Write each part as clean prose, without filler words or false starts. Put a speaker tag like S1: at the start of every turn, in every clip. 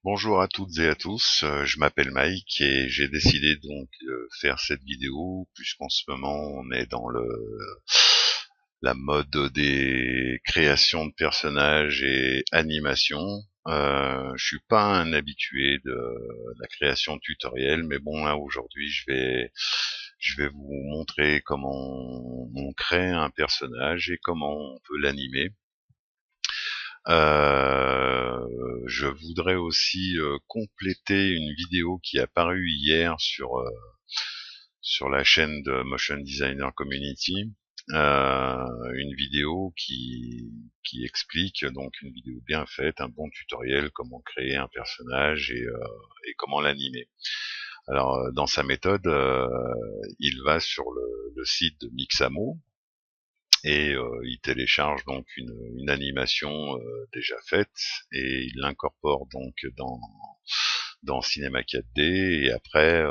S1: Bonjour à toutes et à tous, je m'appelle Mike et j'ai décidé donc de faire cette vidéo puisqu'en ce moment on est dans la mode des créations de personnages et animations. Je suis pas un habitué de la création tutoriel, mais bon là aujourd'hui je vais vous montrer comment on crée un personnage et comment on peut l'animer. Je voudrais aussi compléter une vidéo qui est apparue hier sur la chaîne de Motion Designer Community, une vidéo qui explique, donc une vidéo bien faite, un bon tutoriel, comment créer un personnage et comment l'animer. Alors dans sa méthode, il va sur le site de Mixamo, et il télécharge donc une animation déjà faite et il l'incorpore donc dans Cinema 4D, et après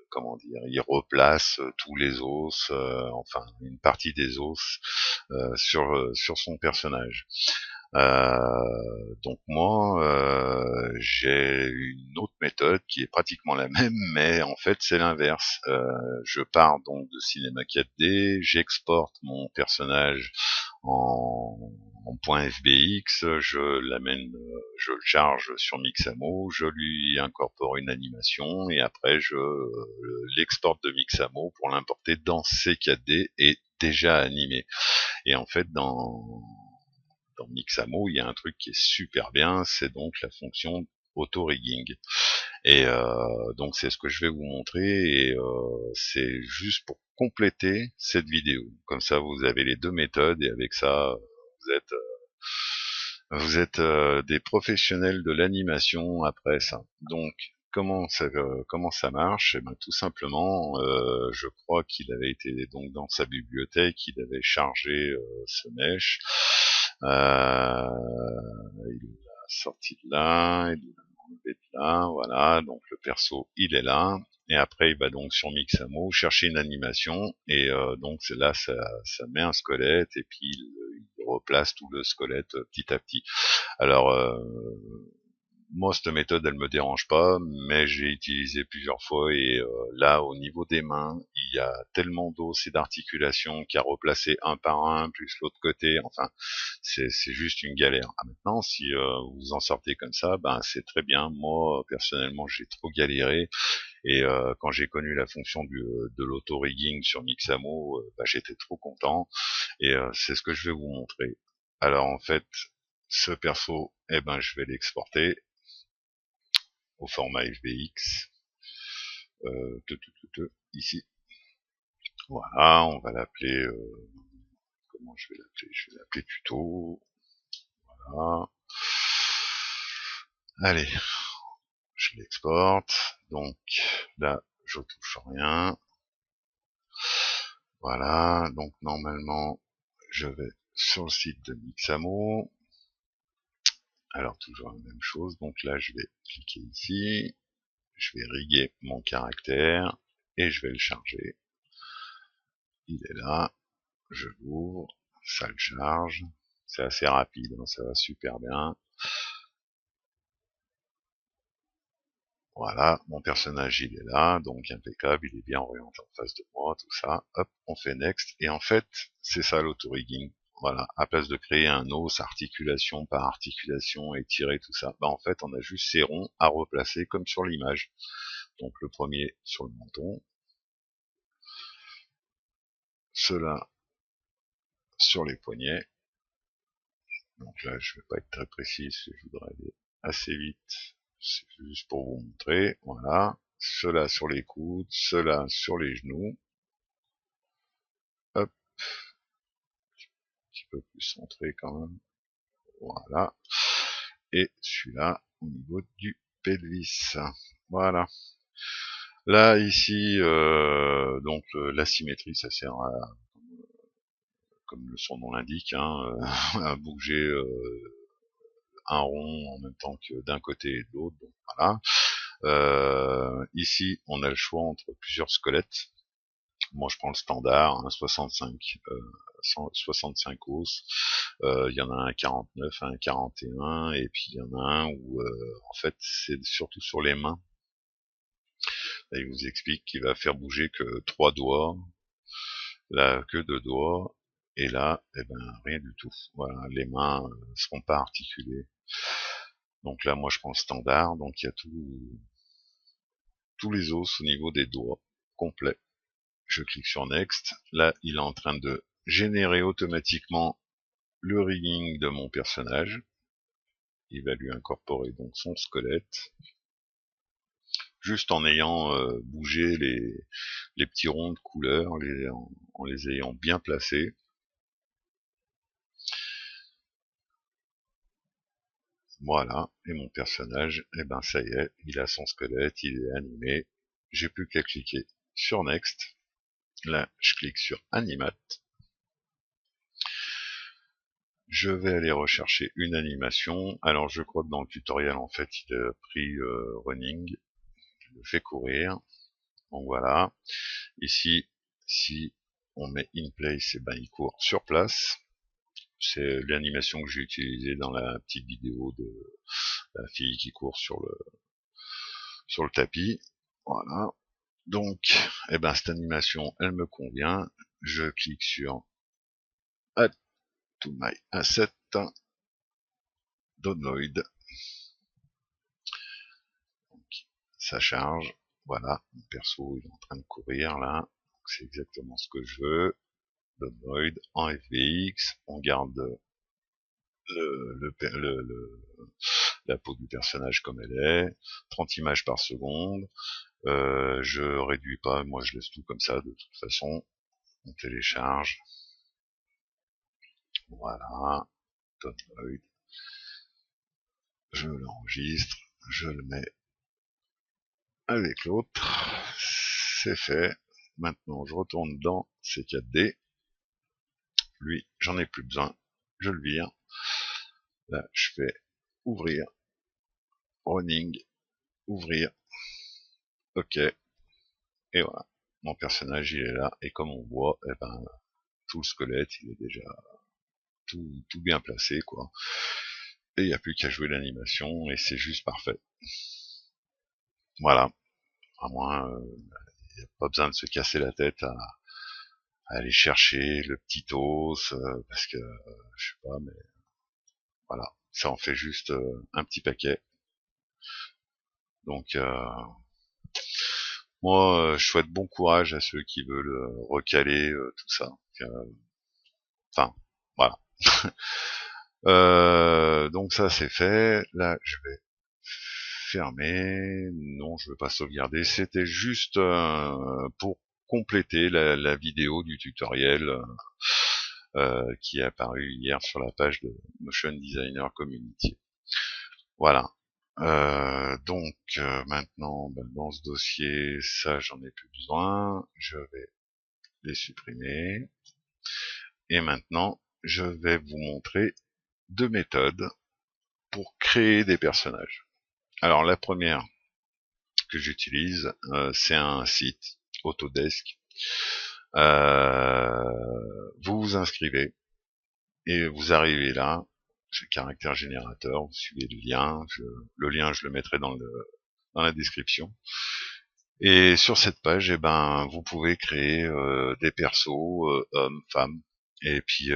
S1: comment dire, il replace tous les os, enfin une partie des os sur son personnage. Donc moi, j'ai une autre méthode qui est pratiquement la même, mais en fait c'est l'inverse. Je pars donc de Cinema 4D, j'exporte mon personnage en .fbx, je le charge sur Mixamo, je lui incorpore une animation et après je l'exporte de Mixamo pour l'importer dans C4D et déjà animé. Et en fait dans Mixamo, il y a un truc qui est super bien, c'est donc la fonction auto-rigging. Et donc c'est ce que je vais vous montrer, et c'est juste pour compléter cette vidéo. Comme ça, vous avez les deux méthodes, et avec ça, vous êtes des professionnels de l'animation après ça. Donc comment ça marche? Eh ben, tout simplement, je crois qu'il avait été donc dans sa bibliothèque, il avait chargé ce mesh. Il l'a sorti de là, il l'a enlevé de là, voilà. Donc le perso, il est là. Et après, il va donc sur Mixamo chercher une animation, et donc c'est là, ça met un squelette, et puis il replace tout le squelette petit à petit. Alors, moi, cette méthode, elle me dérange pas, mais j'ai utilisé plusieurs fois, et là, au niveau des mains, il y a tellement d'os et d'articulations qu'à replacer un par un, plus l'autre côté, enfin, c'est juste une galère. Ah, maintenant, si vous en sortez comme ça, ben c'est très bien. Moi, personnellement, j'ai trop galéré, et quand j'ai connu la fonction de l'auto-rigging sur Mixamo, bah, j'étais trop content, et c'est ce que je vais vous montrer. Alors en fait, ce perso, eh ben, je vais l'exporter au format FBX, ici. Voilà, on va l'appeler, comment je vais l'appeler? Je vais l'appeler tuto. Voilà. Allez, je l'exporte. Donc là, je touche rien. Voilà, donc normalement, je vais sur le site de Mixamo. Alors toujours la même chose, donc là je vais cliquer ici, je vais riguer mon caractère et je vais le charger. Il est là, je l'ouvre, ça le charge, c'est assez rapide, hein, ça va super bien. Voilà, mon personnage il est là, donc impeccable, il est bien orienté en face de moi, tout ça. Hop, on fait next, et en fait, c'est ça l'auto-rigging. Voilà, à place de créer un os articulation par articulation et tirer tout ça, bah en fait on a juste ces ronds à replacer comme sur l'image. Donc le premier sur le menton, cela sur les poignets. Donc là je vais pas être très précis parce que je voudrais aller assez vite. C'est juste pour vous montrer. Voilà. Cela sur les coudes, cela sur les genoux. Hop, un petit peu plus centré quand même. Voilà. Et celui-là au niveau du pelvis. Voilà. Là ici, donc la symétrie, ça sert à, comme son nom l'indique, hein, à bouger un rond en même temps que d'un côté et de l'autre. Donc voilà. Ici, on a le choix entre plusieurs squelettes. Moi je prends le standard, un 65, 65 os. Il y en a un 49, un 41, et puis il y en a un où en fait c'est surtout sur les mains. Là, il vous explique qu'il va faire bouger que 3 doigts, là que 2 doigts, et là, eh ben rien du tout. Voilà, les mains seront pas articulées. Donc là, moi je prends le standard, donc il y a tous les os au niveau des doigts complets. Je clique sur Next. Là, il est en train de générer automatiquement le rigging de mon personnage. Il va lui incorporer donc son squelette, juste en ayant bougé les petits ronds de couleur, en les ayant bien placés. Voilà, et mon personnage, eh ben ça y est, il a son squelette, il est animé. J'ai plus qu'à cliquer sur Next. Là, je clique sur Animate. Je vais aller rechercher une animation. Alors je crois que dans le tutoriel, en fait, il a pris Running. Je le fais courir. Donc voilà. Ici, si on met In Place, et ben il court sur place. C'est l'animation que j'ai utilisée dans la petite vidéo de la fille qui court sur le tapis. Voilà. Donc, eh ben cette animation, elle me convient. Je clique sur Add to my asset, Download. Donc, ça charge. Voilà, mon perso il est en train de courir là. C'est exactement ce que je veux. Download en FBX. On garde la peau du personnage comme elle est. 30 images par seconde. Je réduis pas, moi je laisse tout comme ça de toute façon. On télécharge. Voilà. Download. Je l'enregistre. Je le mets avec l'autre. C'est fait. Maintenant, je retourne dans C4D. Lui, j'en ai plus besoin. Je le vire. Là, je fais ouvrir. Running. Ouvrir. OK. Et voilà. Mon personnage, il est là. Et comme on voit, eh ben, tout le squelette, il est déjà tout bien placé, quoi. Et il n'y a plus qu'à jouer l'animation, et c'est juste parfait. Voilà. À moins, il n'y a pas besoin de se casser la tête à aller chercher le petit os, parce que, je sais pas, mais voilà. Ça en fait juste un petit paquet. Donc, moi, je souhaite bon courage à ceux qui veulent recaler tout ça. Enfin, voilà. Donc ça c'est fait. Là, je vais fermer. Non, je veux pas sauvegarder. C'était juste pour compléter la vidéo du tutoriel qui est apparu hier sur la page de Motion Designer Community. Voilà. Donc maintenant, ben, dans ce dossier, ça j'en ai plus besoin. Je vais les supprimer. Et maintenant, je vais vous montrer deux méthodes pour créer des personnages. Alors la première que j'utilise, c'est un site Autodesk. Vous vous inscrivez et vous arrivez là. J'ai caractère générateur, vous suivez le lien. Le lien, je le mettrai dans la description. Et sur cette page, eh ben, vous pouvez créer des persos, hommes, femmes, et puis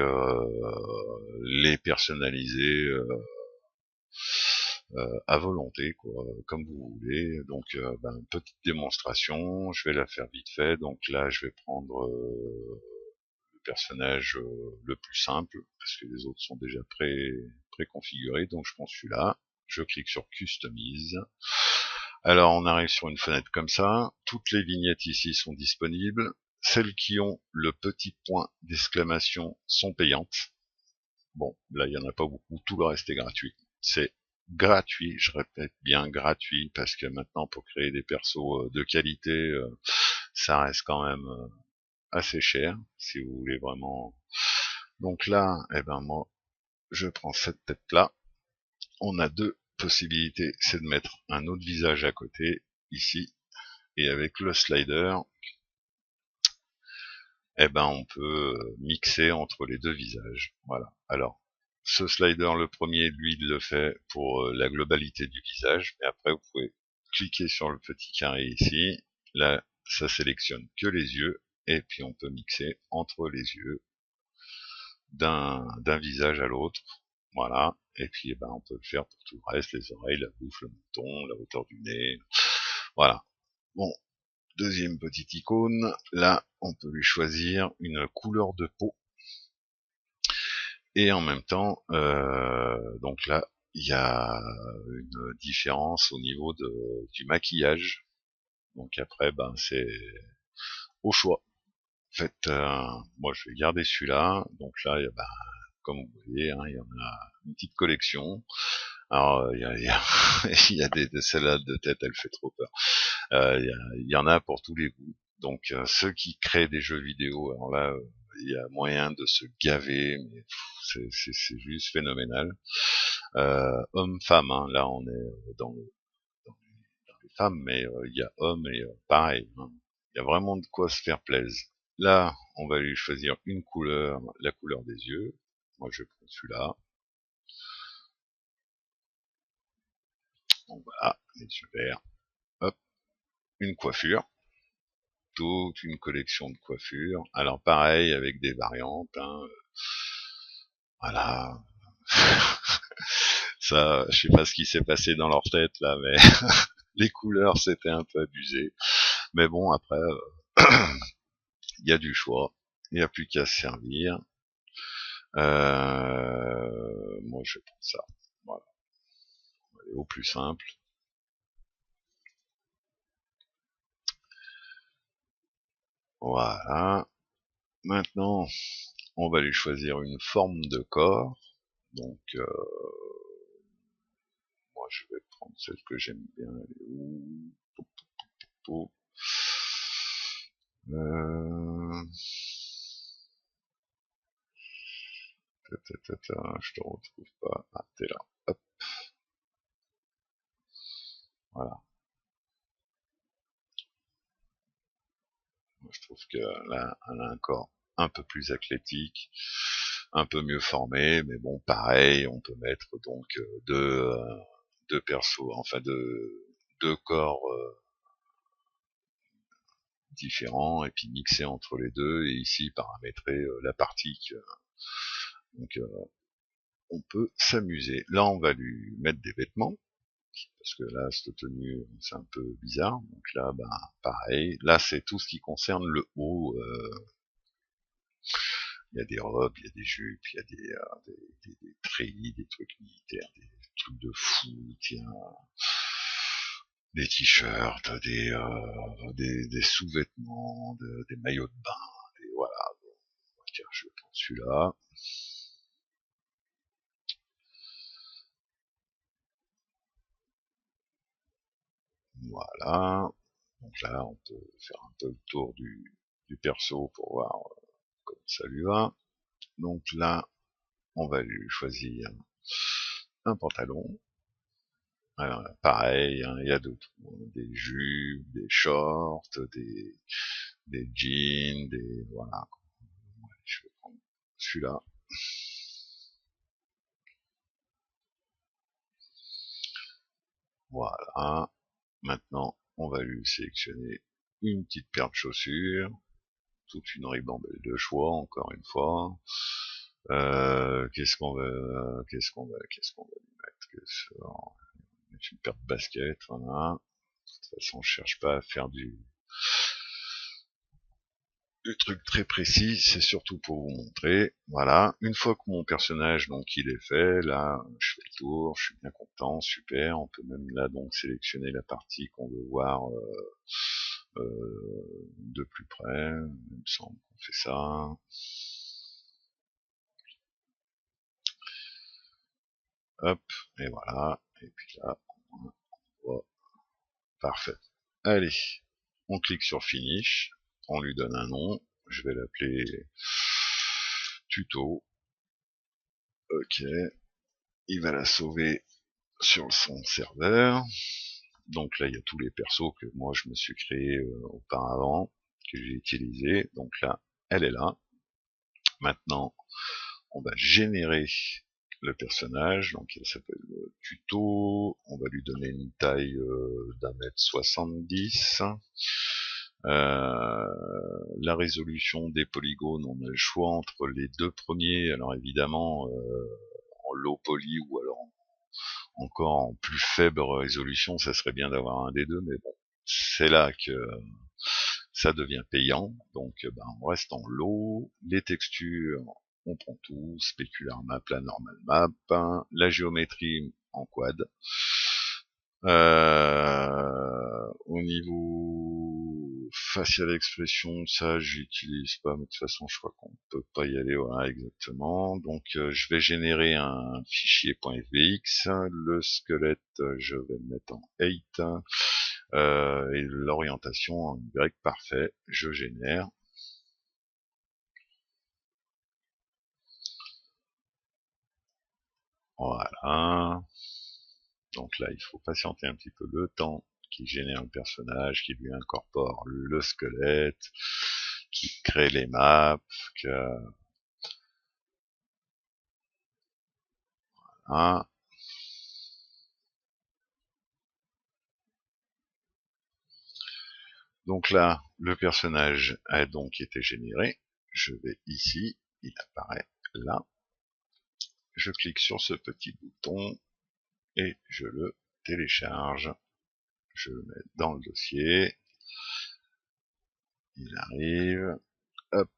S1: les personnaliser à volonté, quoi, comme vous voulez. Donc, ben, petite démonstration, je vais la faire vite fait. Donc là, je vais prendre le personnage le plus simple, parce que les autres sont déjà préconfigurés. Donc, je prends celui-là. Je clique sur Customize. Alors, on arrive sur une fenêtre comme ça. Toutes les vignettes ici sont disponibles. Celles qui ont le petit point d'exclamation sont payantes. Bon, là, il n'y en a pas beaucoup. Tout le reste est gratuit. C'est gratuit, je répète bien gratuit, parce que maintenant, pour créer des persos de qualité, ça reste quand même assez cher, si vous voulez vraiment. Donc là, eh ben moi, je prends cette tête-là. On a deux possibilités, c'est de mettre un autre visage à côté, ici, et avec le slider, eh ben on peut mixer entre les deux visages. Voilà. Alors, ce slider, le premier, lui, il le fait pour la globalité du visage, mais après vous pouvez cliquer sur le petit carré ici. Là, ça sélectionne que les yeux, et puis on peut mixer entre les yeux d'un visage à l'autre. Voilà. Et puis, eh ben, on peut le faire pour tout le reste, les oreilles, la bouche, le menton, la hauteur du nez. Voilà. Bon, deuxième petite icône. Là, on peut lui choisir une couleur de peau. Et en même temps, donc là, il y a une différence au niveau du maquillage. Donc après, ben, c'est au choix. En fait, moi, je vais garder celui-là. Donc là, ben, comme vous voyez, hein, il y en a une petite collection. Alors, il y a des salades de tête, elle fait trop peur. Il y en a pour tous les goûts. Donc, ceux qui créent des jeux vidéo, alors là, il y a moyen de se gaver, mais c'est juste phénoménal. Homme-femme, hein, là, on est dans les femmes, mais il y a hommes et pareil. Hein, il y a vraiment de quoi se faire plaisir. Là, on va lui choisir une couleur, la couleur des yeux. Moi, je prends celui-là. Donc voilà, les yeux verts. Hop, une coiffure. Toute une collection de coiffures. Alors pareil, avec des variantes. Hein, voilà. Ça, je sais pas ce qui s'est passé dans leur tête là, mais les couleurs c'était un peu abusé. Mais bon, après, il y a du choix. Il n'y a plus qu'à se servir. Moi, je prends ça. Voilà. Au plus simple. Voilà. Maintenant, on va lui choisir une forme de corps. Donc, moi, je vais prendre celle que j'aime bien. Euh... Je te retrouve pas. Ah, t'es là. Hop, voilà. Moi, je trouve que là, elle a un corps un peu plus athlétique, un peu mieux formé, mais bon, pareil, on peut mettre donc deux persos, enfin deux corps différents et puis mixer entre les deux et ici paramétrer la partie donc on peut s'amuser. Là on va lui mettre des vêtements parce que là cette tenue c'est un peu bizarre, donc là bah pareil, là c'est tout ce qui concerne le haut. Il y a des robes, il y a des jupes, il y a des treillis, des trucs militaires, des trucs de foot, il y a des t-shirts, des sous-vêtements, des maillots de bain, voilà. Bon, tiens, je prends celui-là. Voilà. Donc là, on peut faire un peu le tour du perso pour voir comment ça lui va. Donc là, on va lui choisir un pantalon. Alors, pareil, hein, il y a de tout, hein, des jupes, des shorts, des jeans, voilà. Ouais, je vais prendre celui-là. Voilà. Maintenant, on va lui sélectionner une petite paire de chaussures, toute une ribambelle de choix, encore une fois. Qu'est-ce qu'on va lui mettre une paire de baskets, voilà. De toute façon, je cherche pas à faire du truc très précis, c'est surtout pour vous montrer. Voilà, une fois que mon personnage donc il est fait, là je fais le tour, je suis bien content, super. On peut même là donc sélectionner la partie qu'on veut voir de plus près. Il me semble qu'on fait ça. Hop, et voilà. Et puis là, on voit. Parfait. Allez, on clique sur Finish, on lui donne un nom. Je vais l'appeler Tuto. Ok, il va la sauver sur son serveur. Donc là, il y a tous les persos que moi je me suis créé auparavant, que j'ai utilisé. Donc là, elle est là. Maintenant, on va générer le personnage, donc il s'appelle tuto, on va lui donner une taille d'1m70. La résolution des polygones, on a le choix entre les deux premiers, alors évidemment en low poly ou alors encore en plus faible résolution, ça serait bien d'avoir un des deux, mais bon, c'est là que ça devient payant, donc on reste en low, les textures, on prend tout, specular map, la normal map, la géométrie en quad. Au niveau facial expression, ça j'utilise pas, mais de toute façon je crois qu'on peut pas y aller, voilà exactement. Donc je vais générer un fichier .fvx, le squelette je vais le mettre en 8, et l'orientation en Y, parfait, je génère. Voilà. Donc là, il faut patienter un petit peu le temps qui génère le personnage, qui lui incorpore le squelette, qui crée les maps, que... Hein. Donc là, le personnage a donc été généré. Je vais ici, il apparaît là. Je clique sur ce petit bouton et je le télécharge. Je le mets dans le dossier. Il arrive. Hop.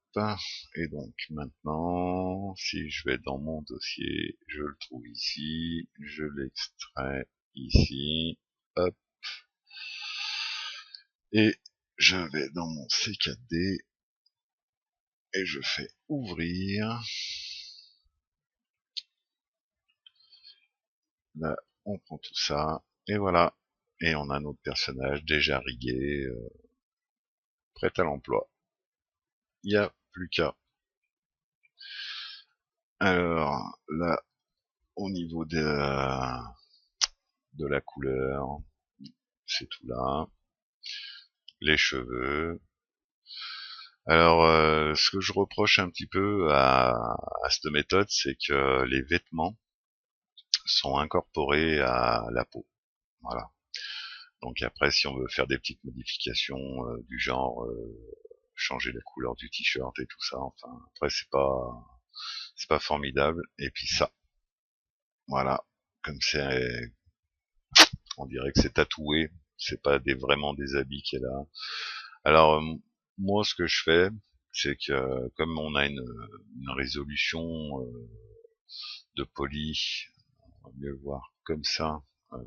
S1: Et donc maintenant, si je vais dans mon dossier, je le trouve ici. Je l'extrais ici. Hop. Et je vais dans mon C4D et je fais ouvrir. Là, on prend tout ça, et voilà. Et on a notre personnage déjà rigué, prêt à l'emploi. Il n'y a plus qu'à. Alors, là, au niveau de la couleur, c'est tout là. Les cheveux. Alors, ce que je reproche un petit peu à cette méthode, c'est que les vêtements sont incorporés à la peau. Voilà. Donc après, si on veut faire des petites modifications du genre changer la couleur du t-shirt et tout ça, enfin après c'est pas formidable. Et puis ça, voilà, comme c'est, on dirait que c'est tatoué, c'est pas vraiment des habits qu'elle a. Alors moi ce que je fais, c'est que comme on a une résolution de poly, on va mieux le voir comme ça, euh,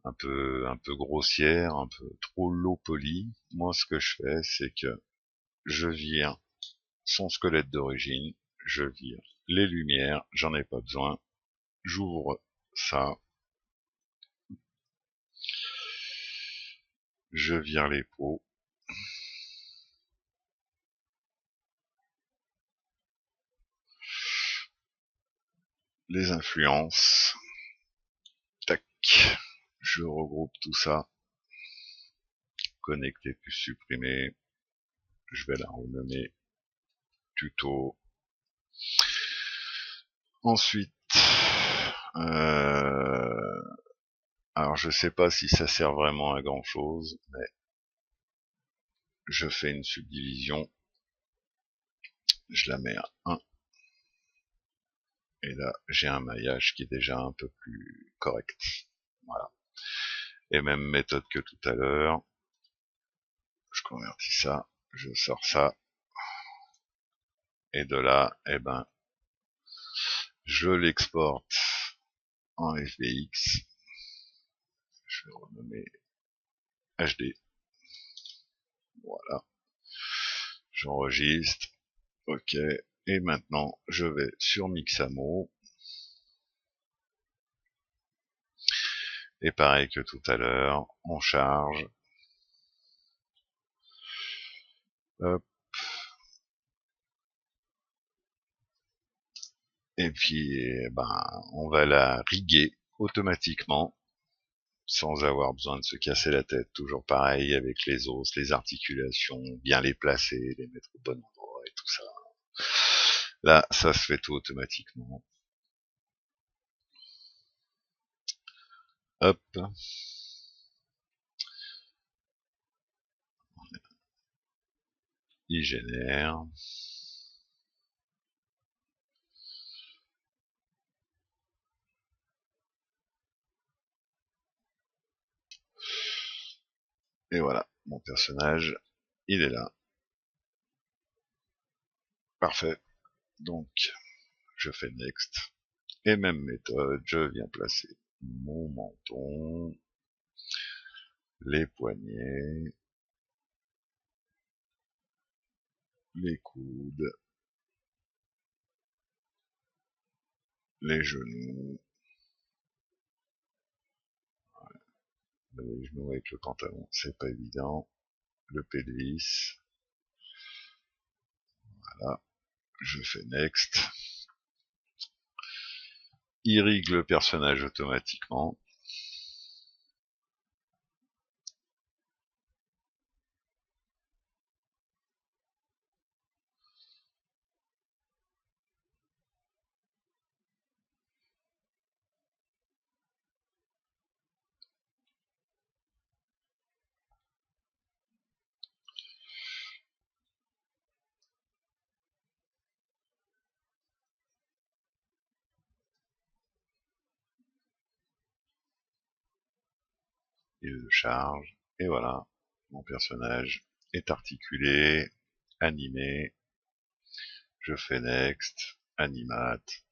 S1: un peu grossière, un peu trop low poly. Moi, ce que je fais, c'est que je vire son squelette d'origine, je vire les lumières, j'en ai pas besoin. J'ouvre ça, je vire les peaux, les influences, tac, je regroupe tout ça, connecter plus supprimer, je vais la renommer tuto. Ensuite, alors je sais pas si ça sert vraiment à grand chose, mais je fais une subdivision, je la mets à 1, et là j'ai un maillage qui est déjà un peu plus correct. Voilà. Et même méthode que tout à l'heure, je convertis ça, je sors ça, et de là, eh ben, je l'exporte en FBX, je vais renommer HD, voilà, j'enregistre, ok, et maintenant je vais sur Mixamo, et pareil que tout à l'heure, on charge, hop, et puis eh ben, on va la riguer automatiquement sans avoir besoin de se casser la tête. Toujours pareil avec les os, les articulations, bien les placer, les mettre au bon endroit et tout ça. Là, ça se fait tout automatiquement. Hop. Il génère. Et voilà, mon personnage, il est là. Parfait. Donc, je fais next. Et même méthode, je viens placer mon menton, les poignets, les coudes, les genoux, les genoux avec le pantalon, c'est pas évident, le pelvis, voilà, je fais next, irrigue le personnage automatiquement, il le charge, et voilà, mon personnage est articulé, animé, je fais next, animate,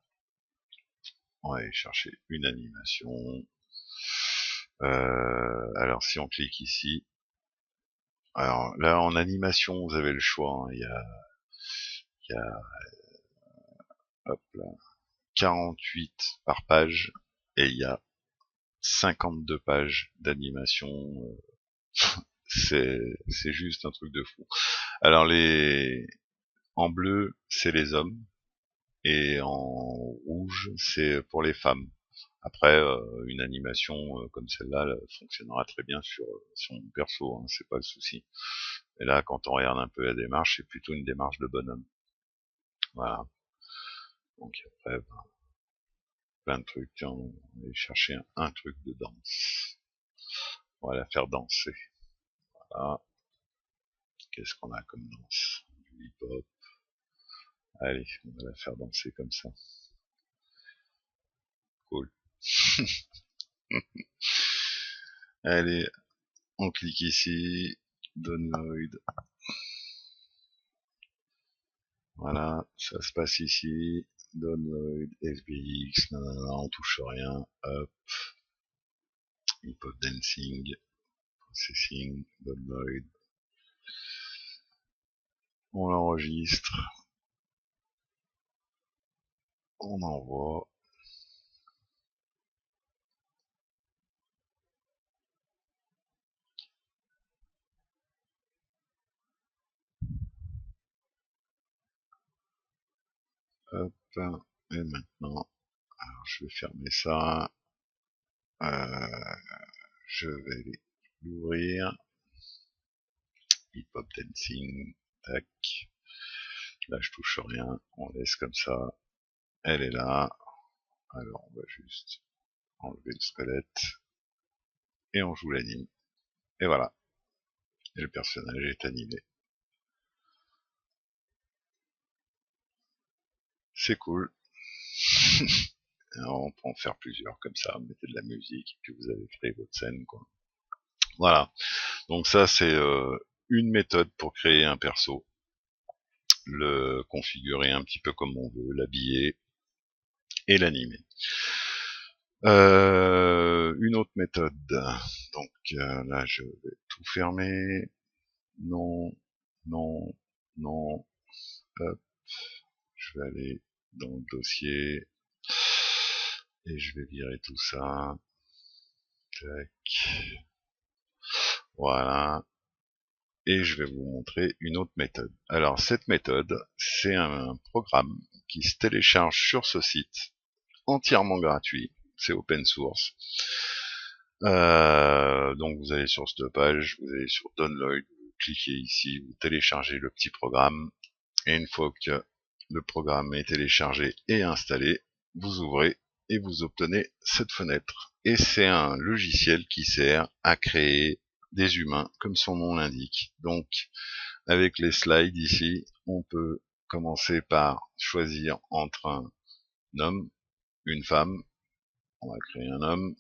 S1: on va aller chercher une animation, alors si on clique ici, alors là en animation vous avez le choix, hein. Il y a hop là, 48 par page et il y a 52 pages d'animation, c'est juste un truc de fou. Alors en bleu c'est les hommes et en rouge c'est pour les femmes. Après, une animation comme celle-là fonctionnera très bien sur mon perso, hein, c'est pas le souci. Et là, quand on regarde un peu la démarche, c'est plutôt une démarche de bonhomme. Voilà. Donc après, ben, plein de trucs. Tiens, on va aller chercher un truc de danse. On va la faire danser. Voilà. Qu'est-ce qu'on a comme danse? Du hip-hop. Allez, on va la faire danser comme ça. Cool. Allez, on clique ici. Download. Voilà, ça se passe ici. Download, FBX, nanana, on touche rien. Hop. Hip-hop dancing. Processing. Download. On l'enregistre. On envoie. Hop. Et maintenant, alors je vais fermer ça. Je vais l'ouvrir. Hip-hop dancing. Tac. Là, je touche rien. On laisse comme ça. Elle est là. Alors, on va juste enlever le squelette. Et on joue l'anime. Et voilà. Et le personnage est animé. C'est cool. Alors, on peut en faire plusieurs comme ça. Vous mettez de la musique et puis vous avez créé votre scène, quoi. Voilà. Donc ça, c'est une méthode pour créer un perso. Le configurer un petit peu comme on veut, l'habiller et l'animer. Une autre méthode. Donc là, je vais tout fermer. Non, non, non. Hop. Je vais aller dans le dossier et je vais virer tout ça. Tac. Voilà. Et je vais vous montrer une autre méthode. Alors cette méthode, c'est un programme qui se télécharge sur ce site, entièrement gratuit, c'est open source. Donc vous allez sur cette page, vous allez sur Download, vous cliquez ici, vous téléchargez le petit programme, et une fois que le programme est téléchargé et installé, vous ouvrez et vous obtenez cette fenêtre. Et c'est un logiciel qui sert à créer des humains, comme son nom l'indique. Donc, avec les slides ici, on peut commencer par choisir entre un homme, une femme. On va créer un homme.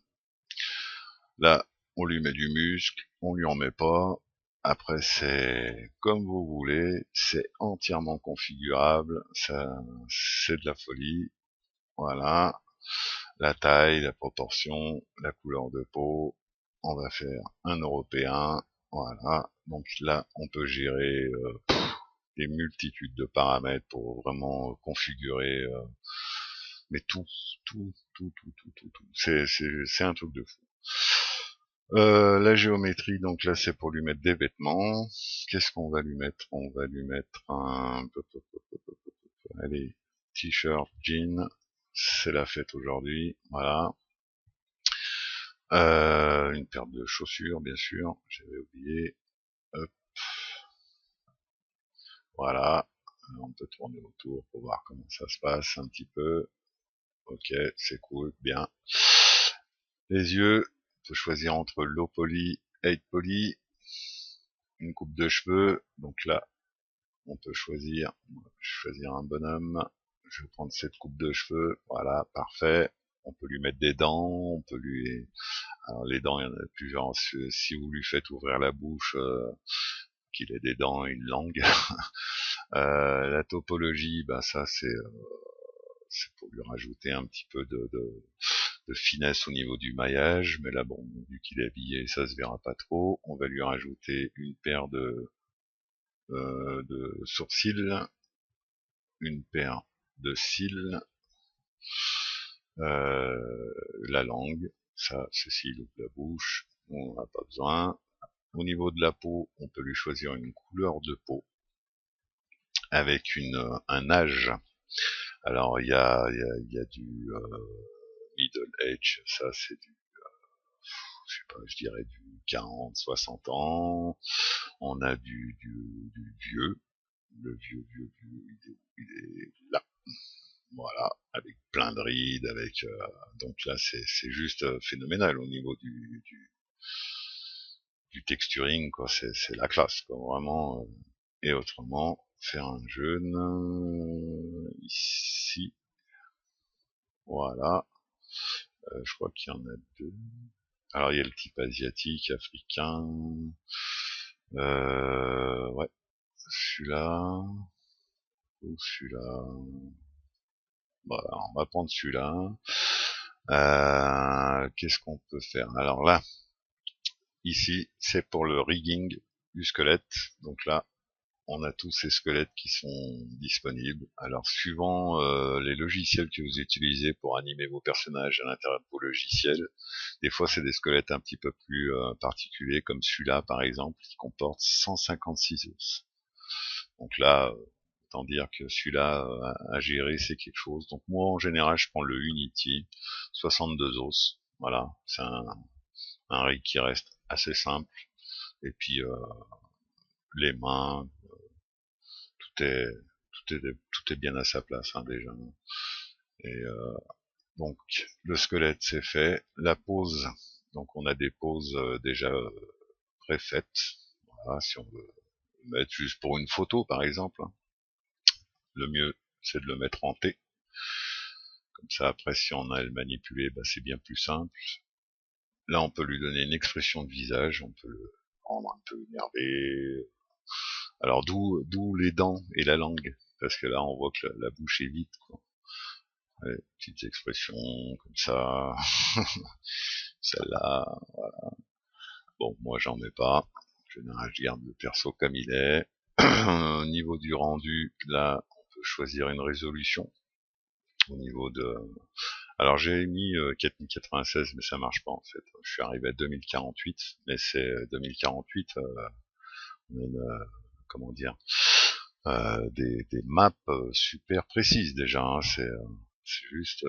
S1: Là, on lui met du muscle, on lui en met pas. Après, c'est comme vous voulez, c'est entièrement configurable, ça, c'est de la folie. Voilà, la taille, la proportion, la couleur de peau, on va faire un européen. Voilà, donc là, on peut gérer des multitudes de paramètres pour vraiment configurer, mais tout. C'est un truc de fou. La géométrie, donc là c'est pour lui mettre des vêtements. Qu'est-ce qu'on va lui mettre? On va lui mettre un... Allez, t-shirt, jean. C'est la fête aujourd'hui. Voilà. Une paire de chaussures, bien sûr. J'avais oublié. Hop. Voilà. On peut tourner autour pour voir comment ça se passe un petit peu. Ok, c'est cool, bien. Les yeux, on peut choisir entre low poly, high poly, une coupe de cheveux. Donc là, on peut choisir un bonhomme. Je vais prendre cette coupe de cheveux. Voilà, parfait. On peut lui mettre des dents. On peut lui... Alors les dents, il y en a plusieurs. Si vous lui faites ouvrir la bouche, qu'il ait des dents et une langue. La topologie, bah ça c'est pour lui rajouter un petit peu de finesse au niveau du maillage, mais là bon, vu qu'il est habillé, ça se verra pas trop. On va lui rajouter une paire de sourcils, une paire de cils, la langue, ça c'est s'il ouvre la bouche, on n'a pas besoin. Au niveau de la peau, on peut lui choisir une couleur de peau avec un âge. Alors il y a du middle age, ça c'est du, je sais pas, je dirais du 40, 60 ans. On a du vieux, le vieux, il est là. Voilà, avec plein de rides, avec donc là c'est juste phénoménal au niveau du texturing, quoi. C'est la classe, quoi, vraiment. Et autrement, faire un jeune ici, voilà. Je crois qu'il y en a deux. Alors il y a le type asiatique, africain. Ouais, celui-là ou celui-là. Voilà, on va prendre celui-là. Qu'est-ce qu'on peut faire? Alors là, ici, c'est pour le rigging du squelette. Donc là, on a tous ces squelettes qui sont disponibles. Alors suivant les logiciels que vous utilisez pour animer vos personnages à l'intérieur de vos logiciels, des fois c'est des squelettes un petit peu plus particuliers, comme celui-là par exemple, qui comporte 156 os. Donc là, autant dire que celui-là à gérer c'est quelque chose. Donc moi en général je prends le Unity, 62 os. Voilà, c'est un rig qui reste assez simple. Et puis les mains, tout est tout est bien à sa place hein, déjà. Et donc le squelette c'est fait, la pose, donc on a des poses déjà préfaites. Voilà, si on veut le mettre juste pour une photo par exemple, hein, le mieux c'est de le mettre en T. Comme ça après si on a à le manipuler, bah, c'est bien plus simple. Là on peut lui donner une expression de visage, on peut le rendre un peu énervé. Alors d'où les dents et la langue, parce que là on voit que la bouche est vide, quoi. Ouais, petites expressions comme ça. Celle-là, voilà. Bon, moi j'en mets pas. En général, je garde le perso comme il est. Au niveau du rendu, là, on peut choisir une résolution. Au niveau de... Alors j'ai mis 4096, mais ça marche pas en fait. Je suis arrivé à 2048, mais c'est 2048, on a comment dire, des maps super précises déjà. Hein, c'est juste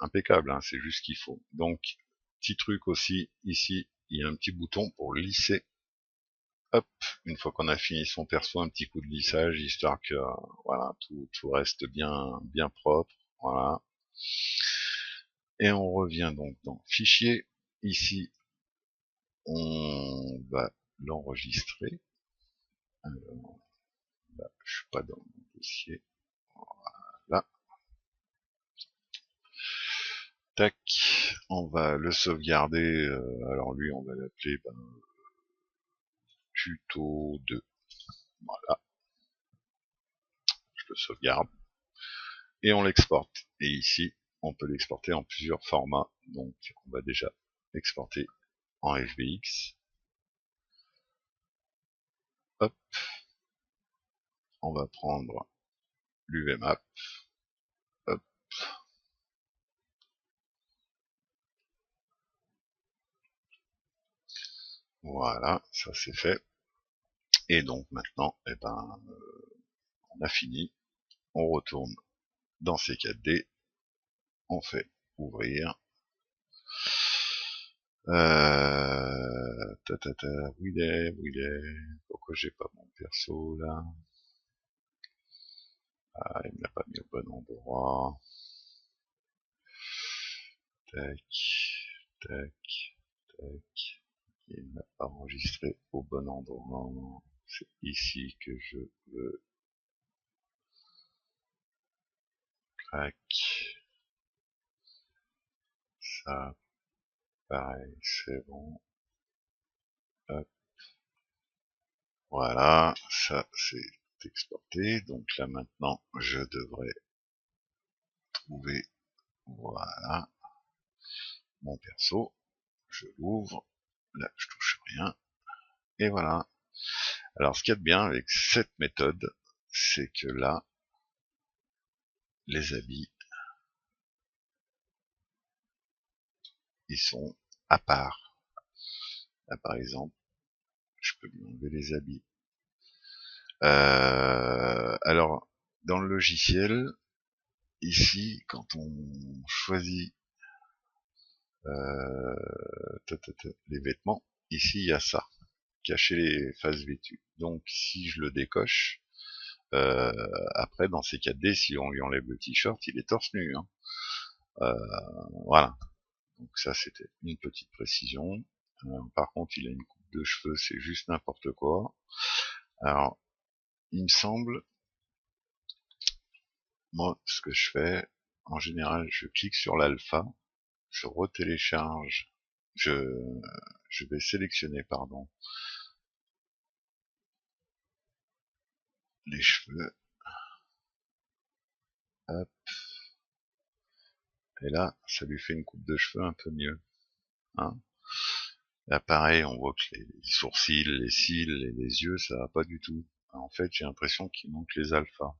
S1: impeccable, hein, c'est juste ce qu'il faut. Donc petit truc aussi, ici, il y a un petit bouton pour lisser. Hop, une fois qu'on a fini son perso, un petit coup de lissage, histoire que voilà, tout reste bien propre. Voilà. Et on revient donc dans Fichier. Ici, on va l'enregistrer. Alors, là, je suis pas dans mon dossier. Voilà. Tac, on va le sauvegarder. Alors lui, on va l'appeler tuto 2. Voilà, je le sauvegarde. Et on l'exporte. Et ici, on peut l'exporter en plusieurs formats. Donc, on va déjà exporter en FBX. Hop, on va prendre l'UVMap. Hop. Voilà, ça c'est fait. Et donc maintenant, eh ben, on a fini. On retourne dans C4D. On fait ouvrir. Où il est? Pourquoi j'ai pas mon perso là? Ah, il me l'a pas mis au bon endroit. Tac, tac, tac. Il m'a pas enregistré au bon endroit. C'est ici que je veux. Crac. Ça, pareil, c'est bon. Hop. Voilà, ça c'est exporté. Donc là maintenant, je devrais trouver, voilà, mon perso. Je l'ouvre. Là, je touche rien. Et voilà. Alors, ce qu'il y a de bien avec cette méthode, c'est que là, les habits, ils sont à part. Là, par exemple, je peux lui enlever les habits. Alors, dans le logiciel, ici, quand on choisit les vêtements, ici, il y a ça. Cacher les faces vêtues. Donc, si je le décoche, après, dans ces 4D, si on lui enlève le t-shirt, il est torse nu. Hein. Voilà. Donc ça, c'était une petite précision. Par contre, il a une coupe de cheveux, c'est juste n'importe quoi. Alors, il me semble, moi, ce que je fais, en général, je clique sur l'alpha, je retélécharge, je vais sélectionner, pardon, les cheveux. Hop. Et là, ça lui fait une coupe de cheveux un peu mieux. Hein. Là, pareil, on voit que les sourcils, les cils et les yeux, ça va pas du tout. En fait, j'ai l'impression qu'il manque les alphas.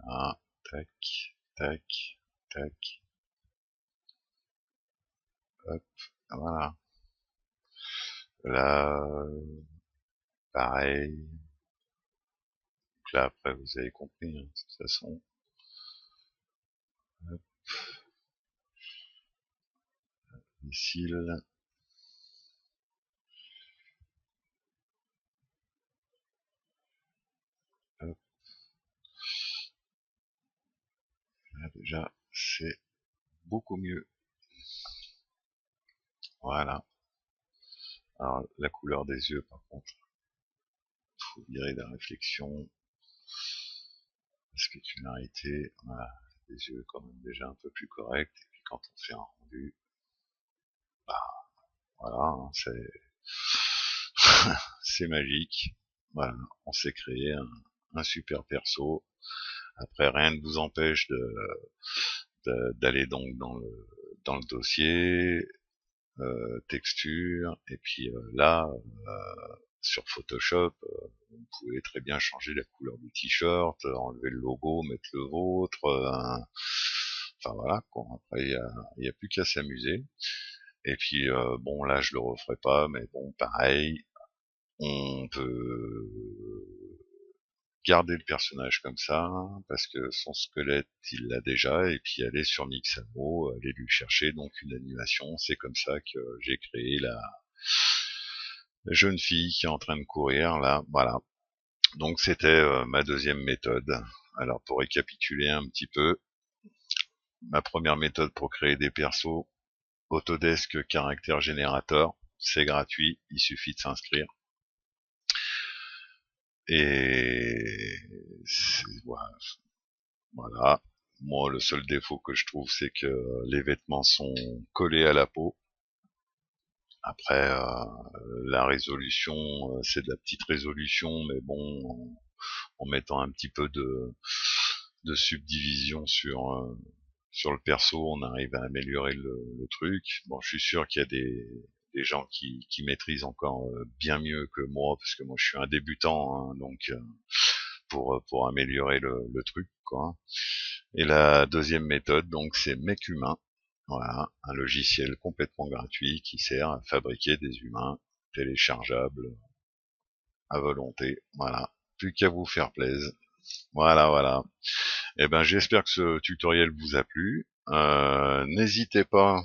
S1: Ah, tac, tac, tac. Hop, voilà. Là, pareil. Donc là, après, vous avez compris, hein, de toute façon. Hop, les cils. Hop, là, déjà, c'est beaucoup mieux. Voilà. Alors, la couleur des yeux, par contre, faut virer la réflexion. Parce que tu l'as été, voilà, les yeux quand même déjà un peu plus corrects. Et puis quand on fait un rendu, bah, voilà, hein, c'est magique. Voilà, on s'est créé un super perso. Après, rien ne vous empêche d'aller donc dans le dossier, texture, et puis là, sur Photoshop, vous pouvez très bien changer la couleur du t-shirt, enlever le logo, mettre le vôtre, enfin voilà, quoi. Après, il y a plus qu'à s'amuser. Et puis, bon, là, je le referai pas, mais bon, pareil, on peut garder le personnage comme ça, parce que son squelette, il l'a déjà, et puis aller sur Mixamo, aller lui chercher donc une animation. C'est comme ça que j'ai créé la jeune fille qui est en train de courir, là, voilà. Donc c'était ma deuxième méthode. Alors pour récapituler un petit peu, ma première méthode pour créer des persos, Autodesk Character Generator, c'est gratuit, il suffit de s'inscrire. Et voilà. Moi, le seul défaut que je trouve, c'est que les vêtements sont collés à la peau. Après, la résolution, c'est de la petite résolution, mais bon, en mettant un petit peu de subdivision sur le perso, on arrive à améliorer le truc. Bon, je suis sûr qu'il y a des gens qui maîtrisent encore bien mieux que moi, parce que moi je suis un débutant, hein, donc pour améliorer le truc, quoi. Et la deuxième méthode, donc, c'est Mec Humain. Voilà, un logiciel complètement gratuit qui sert à fabriquer des humains téléchargeables à volonté. Voilà, plus qu'à vous faire plaisir. Voilà, voilà. Eh ben, j'espère que ce tutoriel vous a plu. N'hésitez pas,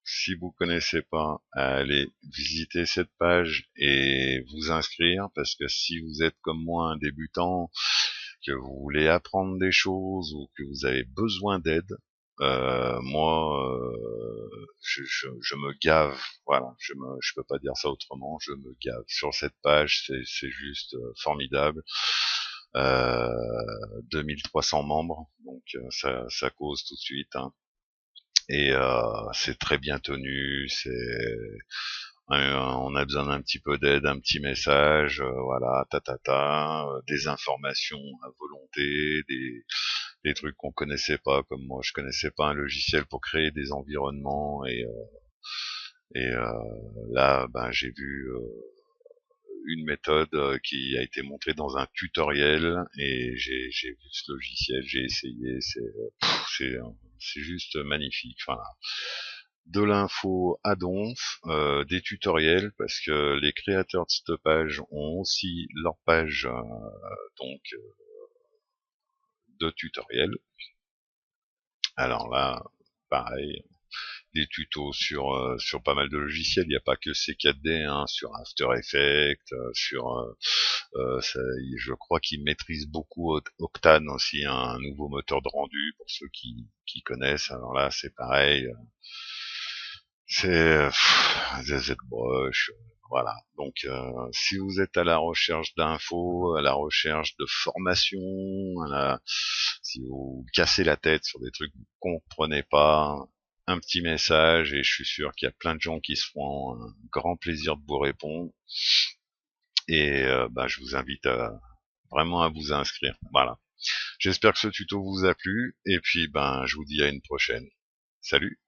S1: si vous connaissez pas, à aller visiter cette page et vous inscrire, parce que si vous êtes comme moi un débutant, que vous voulez apprendre des choses ou que vous avez besoin d'aide, moi, je me gave, voilà, je peux pas dire ça autrement, je me gave. Sur cette page, c'est juste formidable. 2300 membres, donc ça cause tout de suite, hein. Et c'est très bien tenu, on a besoin d'un petit peu d'aide, un petit message, voilà, des informations à volonté, des trucs qu'on connaissait pas, comme moi je connaissais pas un logiciel pour créer des environnements, et là ben j'ai vu une méthode qui a été montrée dans un tutoriel, et j'ai vu ce logiciel, j'ai essayé, c'est juste magnifique. Enfin, de l'info à donf, des tutoriels, parce que les créateurs de cette page ont aussi leur page donc de tutoriels. Alors là, pareil, des tutos sur pas mal de logiciels. Il n'y a pas que C4D, hein, sur After Effects, je crois qu'ils maîtrisent beaucoup Octane aussi, hein, un nouveau moteur de rendu pour ceux qui connaissent. Alors là, c'est pareil. C'est ZBrush, voilà. Donc, si vous êtes à la recherche d'infos, à la recherche de formation, si vous cassez la tête sur des trucs que vous comprenez pas, un petit message, et je suis sûr qu'il y a plein de gens qui se feront un grand plaisir de vous répondre. Et bah, je vous invite vraiment à vous inscrire. Voilà. J'espère que ce tuto vous a plu, et puis ben je vous dis à une prochaine. Salut!